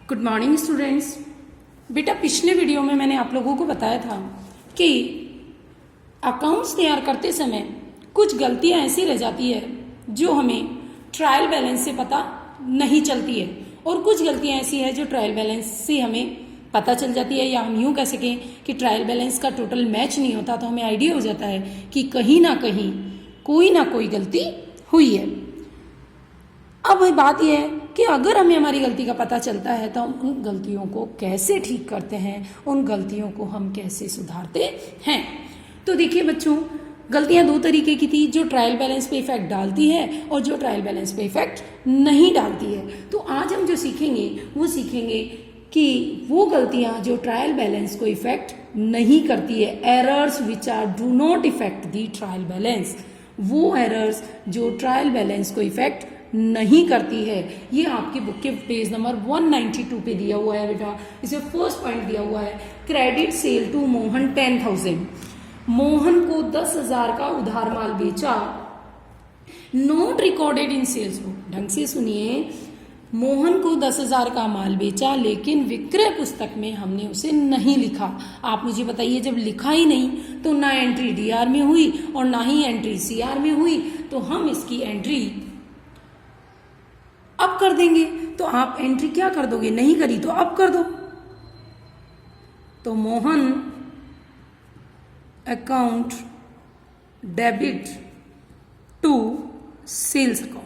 Good morning students. बेटा पिछले video में मैंने आप लोगों को बताया था कि अकाउंट्स तैयार करते समय कुछ गलतियां ऐसी रह जाती है जो हमें ट्रायल बैलेंस से पता नहीं चलती है और कुछ गलतियां ऐसी है जो ट्रायल बैलेंस से हमें पता चल जाती है, या हम यूं कह सकें कि ट्रायल बैलेंस का टोटल मैच नहीं होता तो हमें आइडिया हो जाता है कि कहीं ना कहीं कोई ना कोई गलती हुई है। अब बात यह है कि अगर हमें हमारी गलती का पता चलता है तो हम उन गलतियों को कैसे ठीक करते हैं, उन गलतियों को हम कैसे सुधारते हैं। तो देखिए बच्चों, गलतियां दो तरीके की थी, जो ट्रायल बैलेंस पे इफेक्ट डालती है और जो ट्रायल बैलेंस पे इफेक्ट नहीं डालती है। तो आज हम जो सीखेंगे वो सीखेंगे कि वो गलतियां जो ट्रायल बैलेंस को इफेक्ट नहीं करती है, errors which are do not effect the trial balance, वो एरर्स जो ट्रायल बैलेंस को इफेक्ट नहीं करती है। ये आपकी बुक के पेज नंबर 192 पे दिया हुआ है बेटा। इसे फर्स्ट पॉइंट दिया हुआ है, credit sale to Mohan 10,000। Mohan को 10,000 का उधार माल बेचा, note recorded in sales book. ढंग से सुनिए, मोहन को 10,000 का माल बेचा लेकिन विक्रय पुस्तक में हमने उसे नहीं लिखा। आप मुझे बताइए, जब लिखा ही नहीं तो ना एंट्री डीआर में हुई और ना ही एंट्री सीआर में हुई, तो हम इसकी एंट्री अब कर देंगे। तो आप एंट्री क्या कर दोगे, नहीं करी तो अब कर दो। तो Mohan account debit to sales account,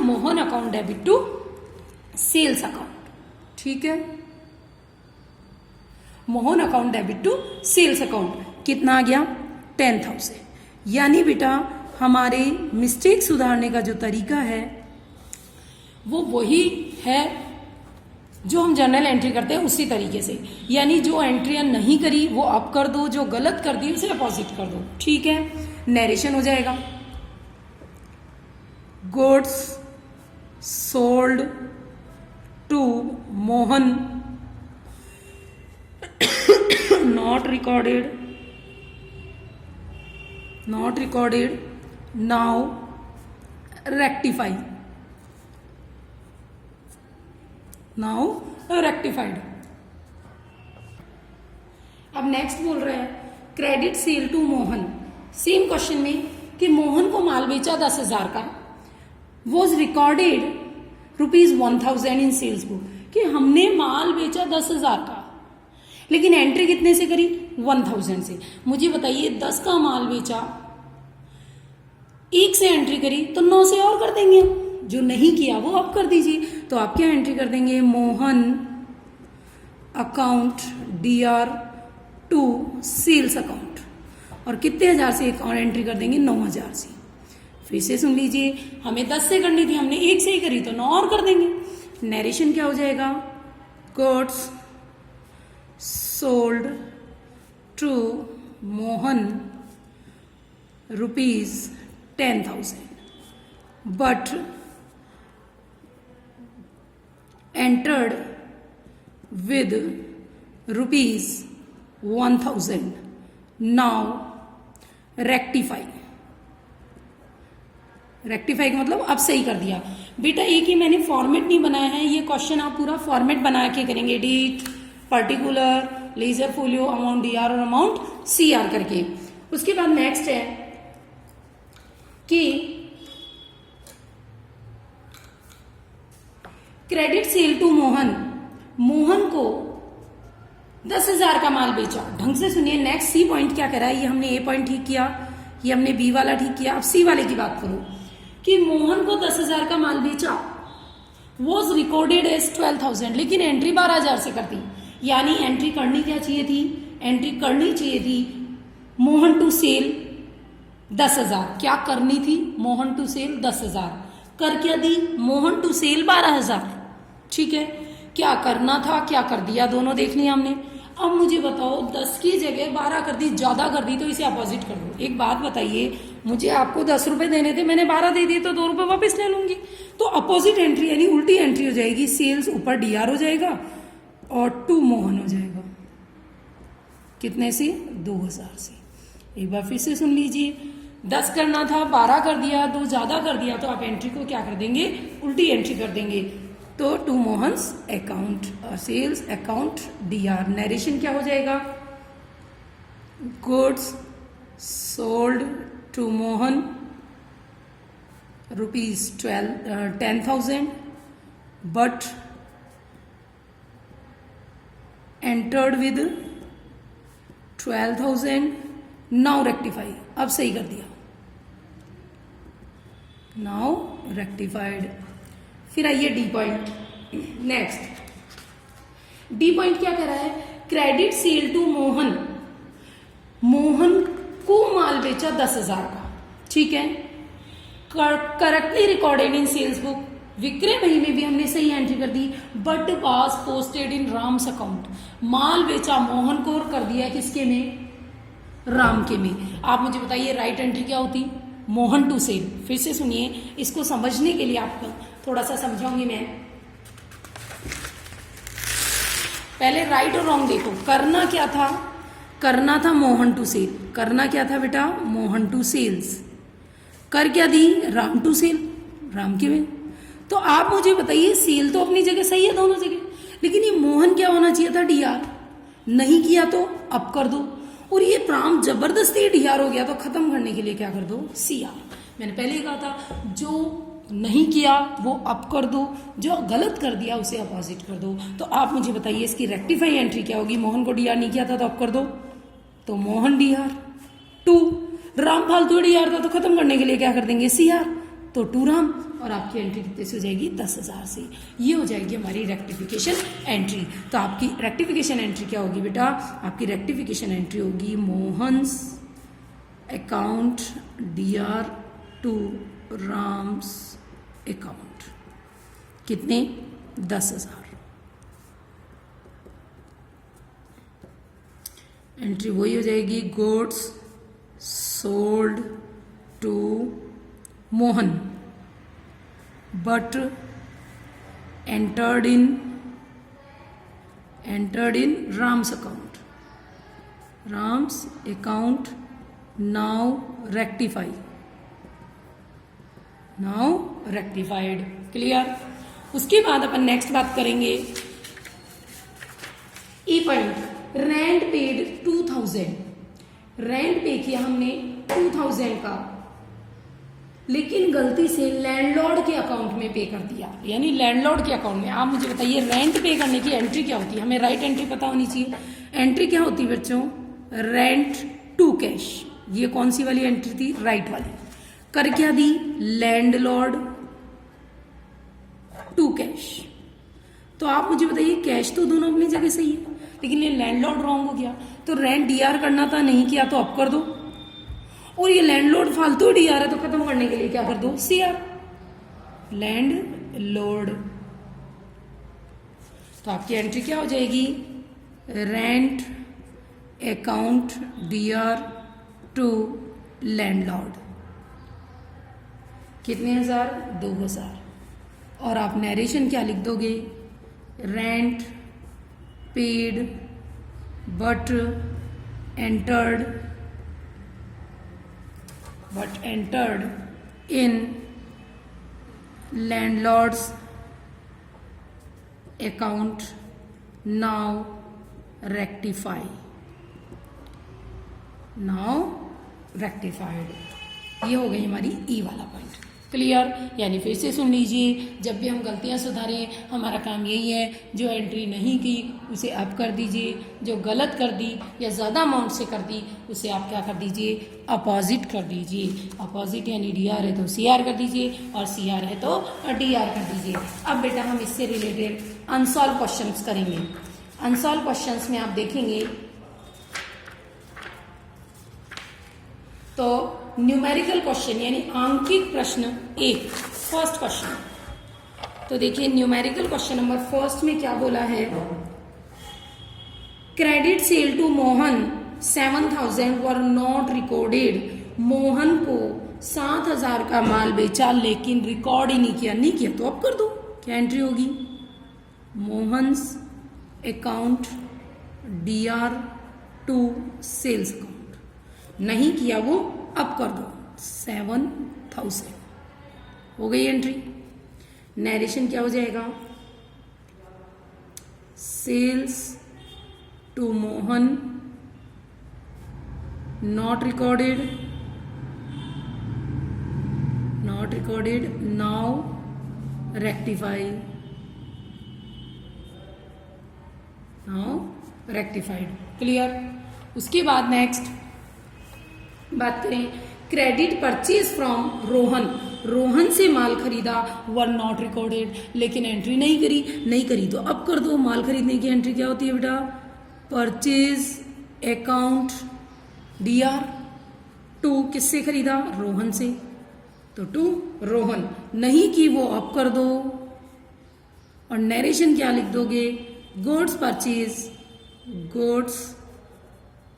Mohan account debit to sales account. ठीक है, Mohan account debit to sales account कितना आ गया, 10,000। यानी बेटा हमारे मिस्टेक सुधारने का जो तरीका है वो वही है जो हम जर्नल एंट्री करते हैं उसी तरीके से। यानी जो एंट्रियां नहीं करी वो अब कर दो, जो गलत कर दी उसे अपोजिट कर दो। ठीक है, नरेशन हो जाएगा, goods sold to Mohan not recorded now rectified. अब नेक्स्ट बोल रहे हैं credit sale to Mohan. Same question में कि मोहन को माल बेचा 10,000 का, was recorded ₹1,000 in sales book, कि हमने माल बेचा 10,000 का लेकिन एंट्री कितने से करी, 1,000 से। मुझे बताइए 10 का माल बेचा, 1 से एंट्री करी तो 9 से और कर देंगे, जो नहीं किया वो अब कर दीजिए। तो आप क्या एंट्री कर देंगे, Mohan account DR to sales account, और कितने हजार से एक और एंट्री कर देंगे, 9,000 से। फिर से सुन लीजिए, हमें 10 से करनी थी, हमने 1 से ही करी तो 9 और कर देंगे। नरेशन क्या हो जाएगा, goods sold to Mohan ₹10,000 but entered with ₹1,000। now rectify का मतलब अब सही कर दिया। बेटा एक ही मैंने फॉर्मेट नहीं बनाया है, ये क्वेश्चन आप पूरा फॉर्मेट बना के करेंगे, date particular ledger folio amount DR और अमाउंट सीआर करके। उसके बाद नेक्स्ट है कि credit sale to Mohan, Mohan को 10,000 का माल बेचा। ढंग से सुनिए, नेक्स्ट सी पॉइंट क्या कह रहा है, ये हमने ए पॉइंट ठीक किया, ये हमने बी वाला ठीक किया। अब सी वाले की बात करो कि मोहन को 10,000 का माल बेचा, वॉज रिकॉर्डेड एज 12,000, लेकिन एंट्री 12,000 से करती। यानी एंट्री करनी क्या चाहिए थी, एंट्री करनी चाहिए थी मोहन टू सेल 10,000। क्या करनी थी, मोहन टू सेल 10,000, कर क्या दी, मोहन टू सेल 12,000। ठीक है, क्या करना था क्या कर दिया, दोनों देख लिया हमने। अब मुझे बताओ 10 की जगह 12 कर दी, ज्यादा कर दी, तो इसे अपोजिट कर दो। एक बात बताइए, मुझे आपको 10 रुपए देने थे, मैंने 12 दे दिए तो 2 रुपए वापस ले लूंगी। तो अपोजिट एंट्री यानी उल्टी एंट्री हो जाएगी, सेल्स ऊपर डीआर हो जाएगा और टू मोहन हो जाएगा। कितने से, 2,000 से। एक बार फिर से सुन लीजिए, 10 करना था, 12 कर दिया, 2 ज़्यादा कर दिया, तो आप एंट्री को क्या कर देंगे, उल्टी एंट्री कर देंगे। तो to Mohan's account, sales account DR, narration क्या हो जाएगा, goods sold to Mohan ₹10,000 but entered with 12,000, now rectify, अब सही कर दिया, now rectified। फिर आइए D point, next D point क्या कह रहा है, credit sale to Mohan, Mohan को माल बेचा 10,000 का, ठीक है, correctly recorded in sales book, विक्रय बही में भी हमने सही एंट्री कर दी, but was posted in Ram's account, माल बेचा मोहन को और कर दिया किसके में, राम के में। आप मुझे बताइए राइट एंट्री क्या होती, मोहन टू सेल। फिर से सुनिए, इसको समझने के लिए आपको थोड़ा सा समझाऊंगी मैं। पहले राइट और रॉन्ग देखो, करना क्या था, करना था मोहन टू सेल, करना क्या था बेटा, मोहन टू सेल्स, कर क्या दी, राम टू सेल, राम के में। तो आप मुझे बताइए, सेल तो अपनी जगह सही है दोनों जगह, लेकिन ये मोहन क्या होना चाहिए था, DR, नहीं किया तो अप कर दो, और ये राम जबरदस्ती DR हो गया, तो खत्म करने के लिए क्या कर दो, CR। मैंने पहले ही कहा था, जो नहीं किया वो अप कर दो, जो गलत कर दिया उसे अपोजिट कर दो। तो आप मुझे बताइए इसकी रेक्टिफाई एंट्री क्या होगी, मोहन को DR नहीं किया था तो अप कर दो, तो मोहन DR, टू राम फालतू DR था तो खत्म करने के लिए क्या कर देंगे, CR, तो टू राम, और आपकी एंट्री कितने से हो जाएगी, 10,000 से। ये हो जाएगी हमारी रेक्टिफिकेशन एंट्री। तो आपकी रेक्टिफिकेशन एंट्री क्या होगी बेटा, आपकी रेक्टिफिकेशन एंट्री होगी Mohan's account DR to Ram's account, कितने, 10,000। एंट्री वही हो जाएगी, goods sold to Mohan but entered in Ram's account, now rectified, clear. उसके बाद अपन नेक्स्ट बात करेंगे, E point, rent paid 2,000, rent pay किया हमने 2,000 का, लेकिन गलती से लैंडलॉर्ड के अकाउंट में पे कर दिया, यानी लैंडलॉर्ड के अकाउंट में। आप मुझे बताइए रेंट पे करने की एंट्री क्या होती है, हमें राइट एंट्री पता होनी चाहिए। एंट्री क्या होती है बच्चों, रेंट टू कैश, ये कौन सी वाली एंट्री थी, राइट वाली। कर क्या दी, लैंडलॉर्ड टू कैश। तो आप मुझे बताइए कैश तो दोनों अपनी जगह सही है, लेकिन ये लैंडलॉर्ड रॉन्ग हो गया, तो रेंट DR करना था, नहीं किया तो अप कर दो, और ये लैंडलॉर्ड फालतू DR है तो खत्म करने के लिए क्या कर दो, CR, लैंडलॉर्ड। तो आपकी एंट्री क्या हो जाएगी, rent account DR to landlord, कितने हजार, 2,000। और आप नरेशन क्या लिख दोगे, rent paid but entered in landlord's account, now rectified। ये हो गई हमारी ई वाला पॉइंट, क्लियर। यानी फिर से सुन लीजिए, जब भी हम गलतियां सुधारें हमारा काम यही है, जो एंट्री नहीं की उसे अप कर दीजिए, जो गलत कर दी या ज़्यादा अमाउंट से कर दी उसे आप क्या कर दीजिए, अपोजिट कर दीजिए। अपोजिट यानी DR है तो CR कर दीजिए, और CR है तो DR कर दीजिए। अब बेटा हम इससे रिलेटेड अनसॉल्व क्वेश्चंस करेंगे। अनसॉल्व क्वेश्चंस में आप देखेंगे तो न्यूमेरिकल क्वेश्चन यानी आंकिक प्रश्न 1, फर्स्ट क्वेश्चन। तो देखिए न्यूमेरिकल क्वेश्चन नंबर फर्स्ट में क्या बोला है, credit sale to Mohan 7,000 were not recorded, Mohan को 7,000 का माल बेचा लेकिन रिकॉर्ड ही नहीं किया तो अब कर दो, क्या एंट्री होगी, Mohan's account DR to sales account, नहीं किया वो अब कर दो, 7,000 हो गई एंट्री। नरेशन क्या हो जाएगा, sales to Mohan not recorded, now rectified, clear. उसके बाद नेक्स्ट बात करें, credit purchase from Rohan, Rohan से माल खरीदा, वर नॉट रिकॉर्डेड, लेकिन एंट्री नहीं करी तो अब कर दो। माल खरीदने की एंट्री क्या होती है बेटा, परचेज अकाउंट DR, टू किससे खरीदा, रोहन से, तो टू रोहन, नहीं की वो अब कर दो। और नरेशन क्या लिख दोगे, goods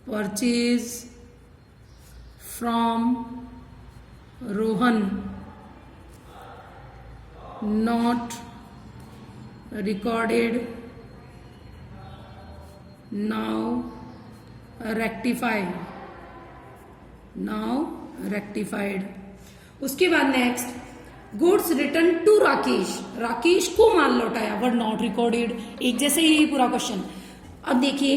purchase from Rohan not recorded, now rectified. उसके बाद next, goods return to Rakesh, Rakesh को माल लौटाया, वर नॉट रिकॉर्डेड, एक जैसे ही पूरा क्वेश्चन। अब देखिए,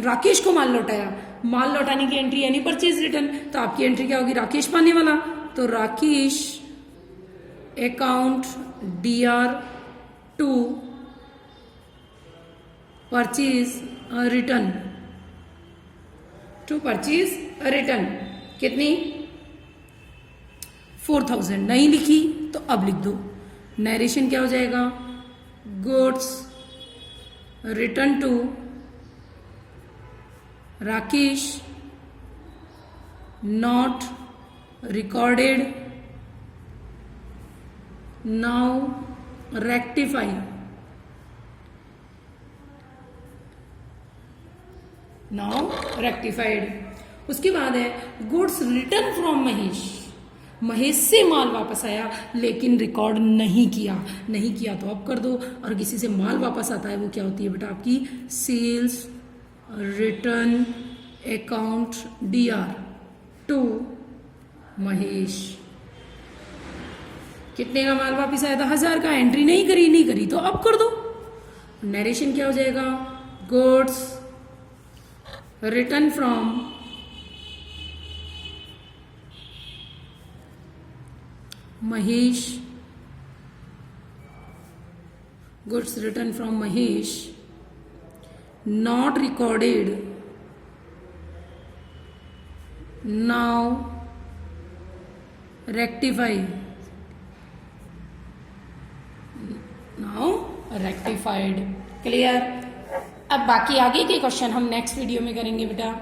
राकेश को माल लौटाया, माल लौटाने की एंट्री यानी परचेज रिटर्न, तो आपकी एंट्री क्या होगी, राकेश पाने वाला, तो Rakesh account DR to purchase return, कितनी, 4,000, नहीं लिखी तो अब लिख दो। नरेशन क्या हो जाएगा, goods return to Rakesh not recorded, now rectified. उसके बाद है, गुड्स रिटर्न फ्रॉम महेश से माल वापस आया लेकिन रिकॉर्ड नहीं किया तो अब कर दो। और किसी से माल वापस आता है वो क्या होती है बेटा, आपकी sales return account DR to Mahesh. कितने का माल वापस आया था, 1,000 का, एंट्री नहीं करी तो अब कर दो। नरेशन क्या हो जाएगा, goods return from Mahesh, not recorded, now rectified, clear. अब बाकी आगे के क्वेश्चन हम नेक्स्ट वीडियो में करेंगे बेटा।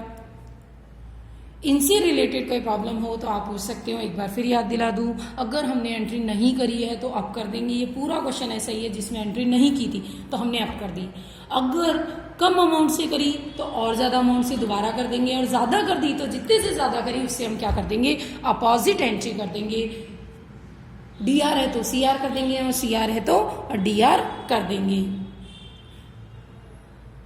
इनसे रिलेटेड कोई प्रॉब्लम हो तो आप पूछ सकते हो, एक बार फिर याद दिला दूं, अगर हमने एंट्री नहीं करी है तो अब कर देंगे। ये पूरा क्वेश्चन ऐसा ही है, जिसमें एंट्री नहीं की थी तो हमने अब कर दी। अगर कम अमाउंट से करी तो और ज्यादा अमाउंट से दोबारा कर देंगे, और ज्यादा कर दी तो जितने से ज्यादा करी उससे हम क्या कर देंगे, अपोजिट एंट्री कर देंगे। DR है तो CR कर देंगे, और CR है तो DR कर देंगे।